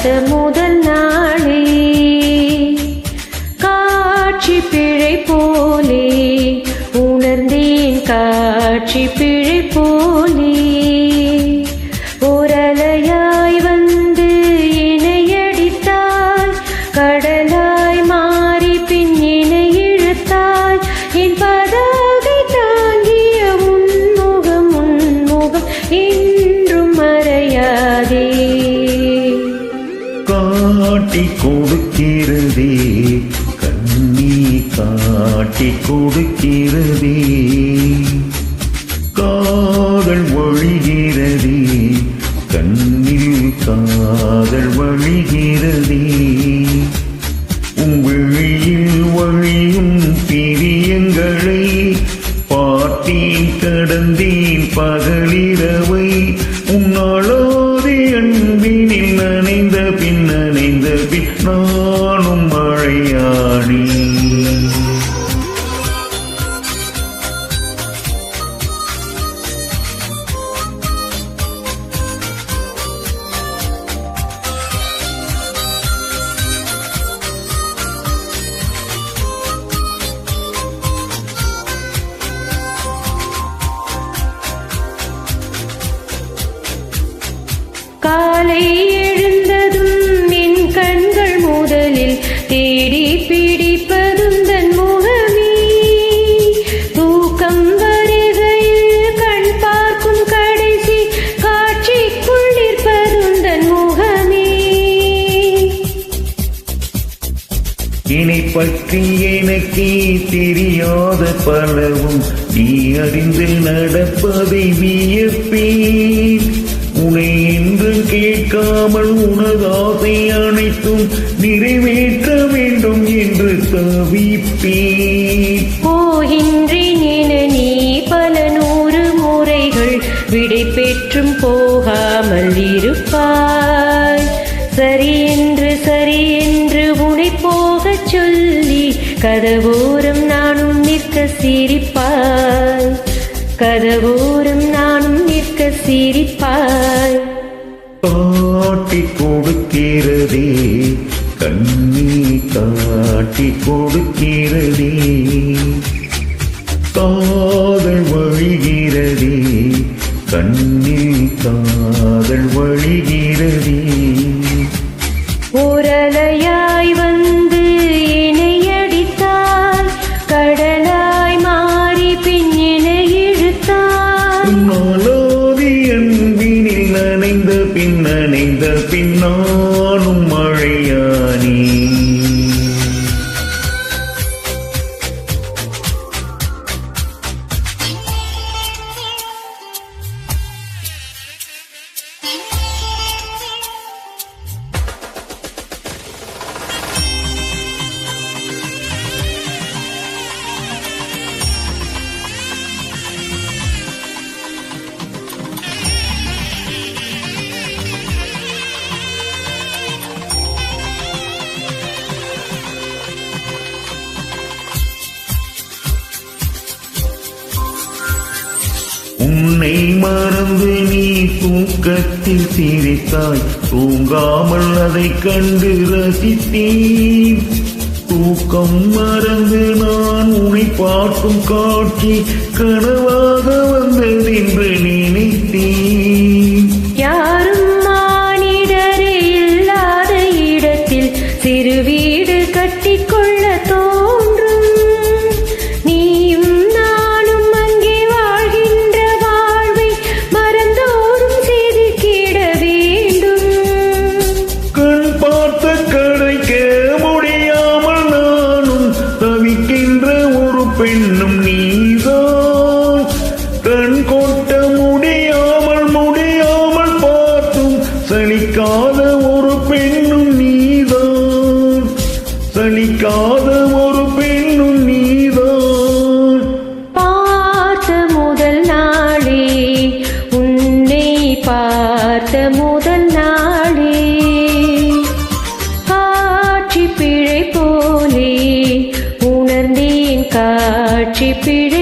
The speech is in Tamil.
பார்த்த முதல் நாளே காட்சி பிழை போலே உணர்ந்தேன், காட்சி பிழை போலே ஓரலையாய் வந்து இணையடித்தாய், கடலாய் மாறி பின் இணை இழுத்தாய். என் பதாகை தாங்கிய உன்முகம் உன்முகம் என்றும் மறையாதே. காட்டி கொடுக்கிறதே கண்ணி, காட்டி கொடுக்கிறதே காதல் வழிகிறதே, கண்ணில் காதல் வழிகிறதே. விழியில் வழியும் பிரியங்களை பார்த்தேன், கடந்தேன் பகலிரவை. உன்னாளோதி அன்பினில் நனைந்த பின் நானும் மழையானே. காலை எழுந்ததும் என் கண்கள் முதலில் தேடி பிடிப்பதும் தன் முகமே. தூக்கம் வருகையில் கண் பார்க்கும் கடைசி காட்சிக்குள் நிற்பதும் தன் முகமே. என்னை பற்றி எனக்கே தெரியாத பலவும் நீ அறிந்து நடப்பதை வியப்பேன். உனை என்று கேட்காமல் உனது ஆசை அனைத்தும் நிறைவேற்ற வேண்டும் என்று தவிப்பேன். போகின்றேன் என நீ பல 100 முறைகள் விடை பெற்றும் போகாமல் இருப்பாய். சரி என்று உனை போகச் சொல்லி கதவோரம் நானும் நிற்க சிரிப்பாய், கதவோரம் நானும் நிற்க சிரிப்பாய். காட்டி கொடுக்கிறதே கண்ணி, காட்டி கொடுக்கிறதே காதல் வழிகிறதே, கண்ணில் காதல் வழிகிறதே. ஓரலையாய் வந்து இணையடித்தாய், கடலாய் மாறி பின் இணை இழுத்தாய். நாளோதி அன்பினில் நனைந்த பின் நானும் மழையானே. உன்னை மறந்து நீ தூக்கத்தில் சிரித்தாய், தூங்காமல் அதை கண்டு ரசித்தேன். தூக்கம் மறந்து நான் உன்னை பார்க்கும் காட்சி கனவாக வந்ததென்று நினைத்தேன். யாரும் மானிடரே இல்லாத இடத்தில் சிறு வீடு கட்டிக்கொள்ள தோன்றும். நீயும் நானும் அங்கே வாழ்கின்ற வாழ்வை மறந்தோறும் செதுக்கிட வேண்டும். கண் பார்த்த கடைக்க முடியாமல் நானும் தவிக்கின்ற ஒரு பெண்ணும் நீதான். கண் கொட்ட முடியாமல் பார்த்தும் சலிக்காத ஒரு பெண்ணும் நீதான், சலிக்காத ஒரு பெண்ணும் நீதான். பார்த்த முதல் நாளே உன்னை பார்த்த முதல் நாளே காட்சி பிழை போலே உணர்ந்தேன், காட்சி பிழை